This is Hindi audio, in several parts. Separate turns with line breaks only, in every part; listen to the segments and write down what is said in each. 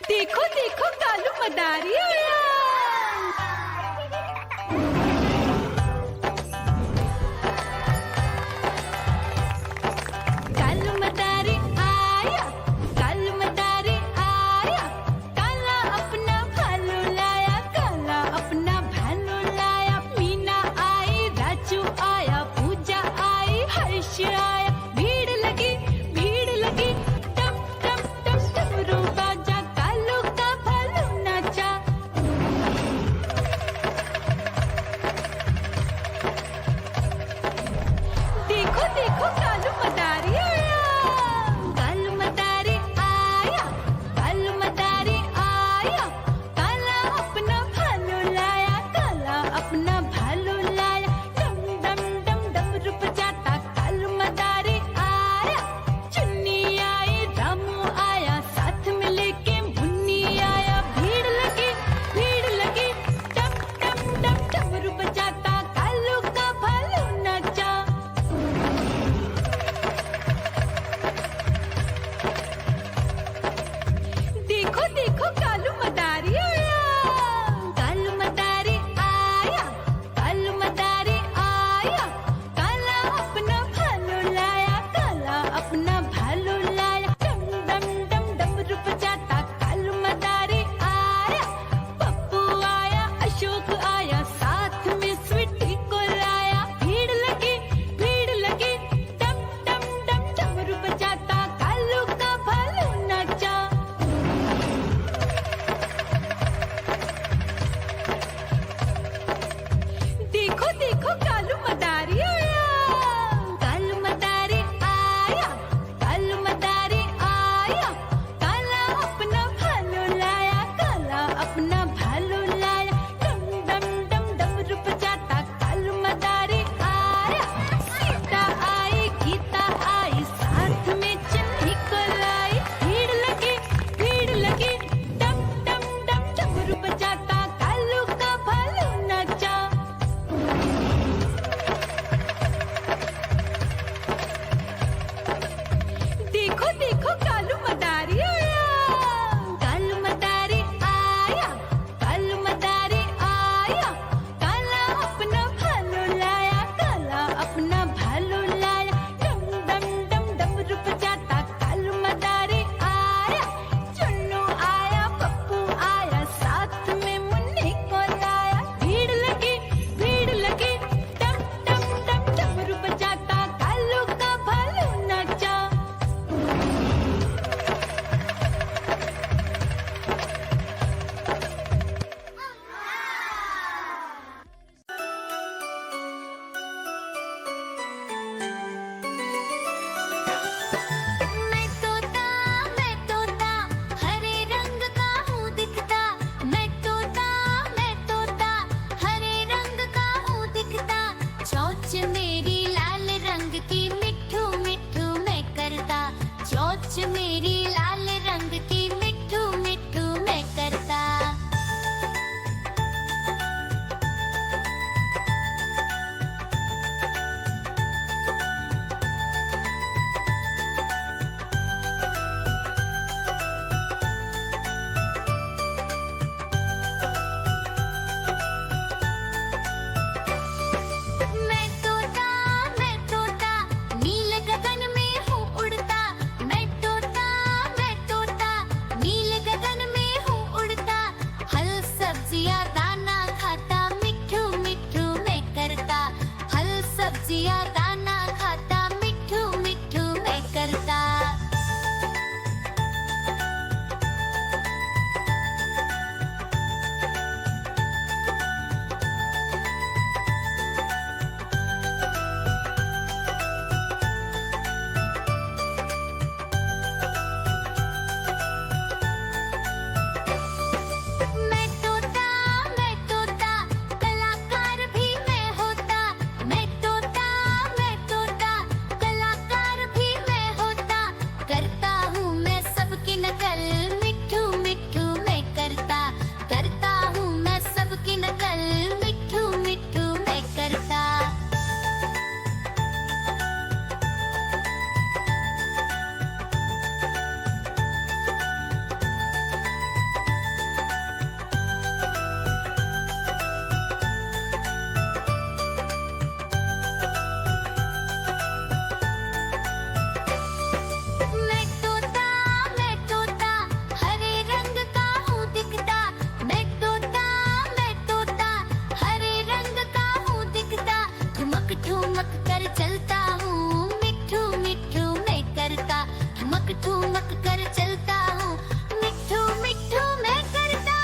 देखो देखो कालू मदारी आया। कालू मदारी आया, कालू मदारी आया, काला अपना भालू लाया, काला अपना भालू लाया। मीना आई, राजू आया, पूजा आई, हर्ष आया। भीड़ लगी टम टम टम डमरू बाजा, कालू का भालू नाचा। देखो देखो कालू मदारी आया, कालू मदारी आया, कालू मदारी आया, काला अपना भालू लाया, काला अपना भालू लाया। डम डम डम डमरू बजाता कालू मदारी आया। चुन्नी आई, रामू आया, साथ में लेके मुन्नी आया। भीड़ लगी टम टम टम डमरू बजाता कालू का भालू नाचा। देखो देखो कालू मदारी आया, कालू मदारी आया, कालू मदारी आया, काला अपना भालू लाया, काला अपना भालू लाया। डम डम डम डमरू बजाता कालू मदारी आया। पप्पू आया, अशोक आया, साथ में स्वीटी को लाया। भीड़ लगी टम टम टम डमरू बजाता कालू का भालू नाचा। देखो देखो कालू मदारी आया, कालू मदारी आया, कालू मदारी आया, काला अपना भालू लाया, काला अपना भालू लाया। डम डम डम डमरू बजाता कालू मदारी आया। सीता आई, गीता आई, साथ में चन्नी को लाई। भीड़ लगी टम टम टम डमरू बजाता कालू का भालू नाचा। देखो देखो कालू मदारी आया, कालू मदारी आया, कालू मदारी आया, काला अपना भालू लाया, काला अपना भालू लाया। डम डम डम डमरू बजाता कालू मदारी आया। चुन्नू आया, पप्पू आया, साथ में मुन्नी को लाया। भीड़ लगी टम टम टम डमरू बजाता कालू का भालू नाचा। मैं तोता हरे रंग का हूँ दिखता। मैं तोता हरे रंग का हूँ दिखता। चोंच मेरी लाल रंग की, मिट्ठू मिट्ठू मैं करता। चोंच मेरी लाल रंग की, मिट्ठू मिट्ठू मैं करता। मैं तोता नील गगन में हूँ उड़ता। मैं तोता ठुमक ठुमक कर चलता हूँ, मिट्ठू मिट्ठू मैं करता।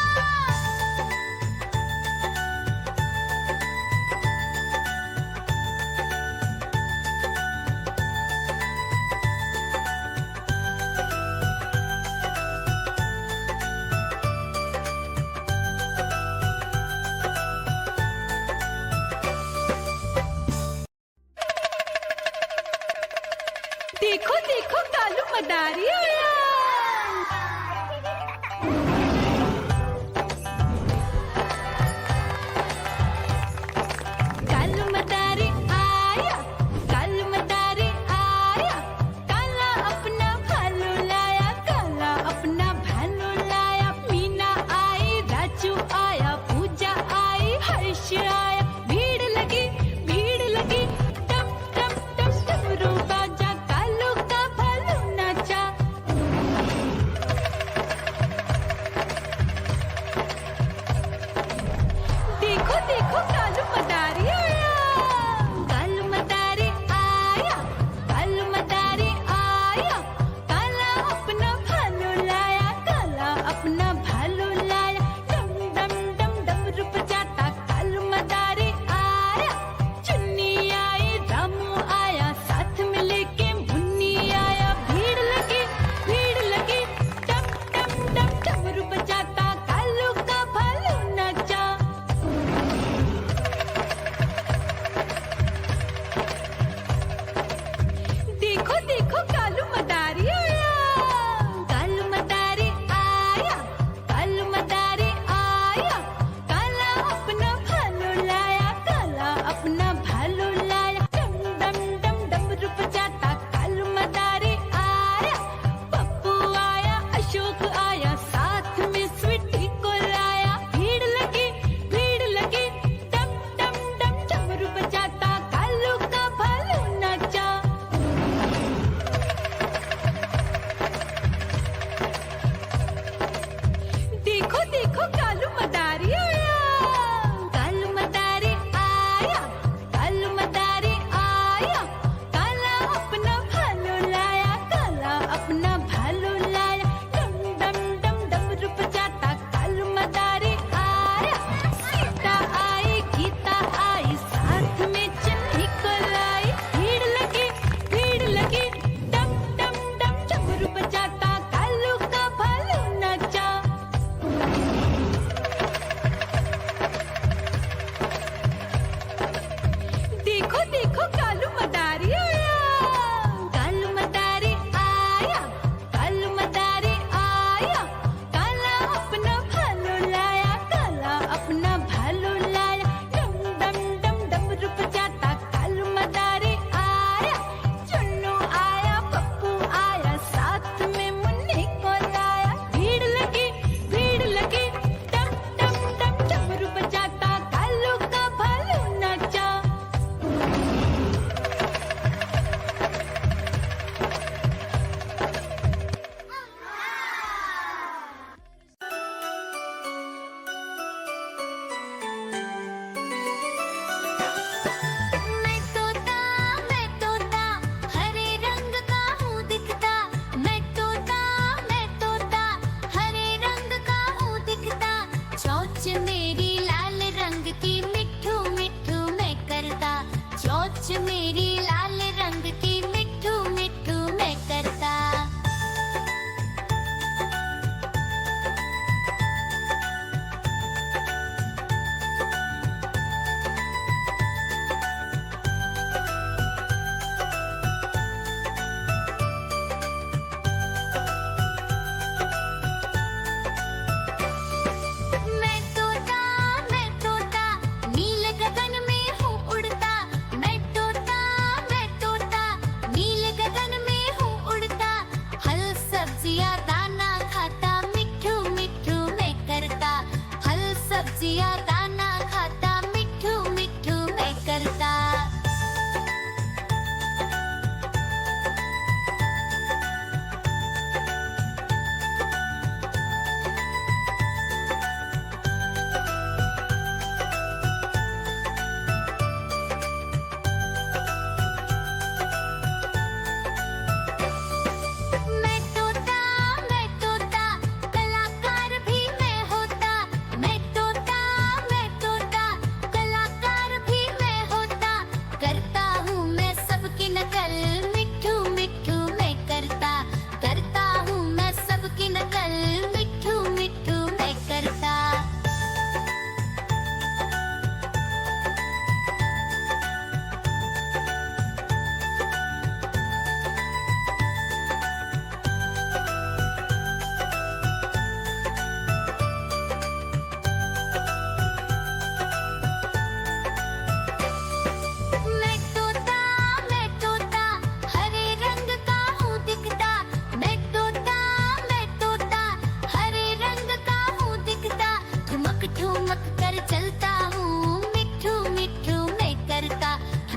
देखो देखो कालू मदारी आया।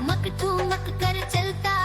ठुमक ठुमक कर चलता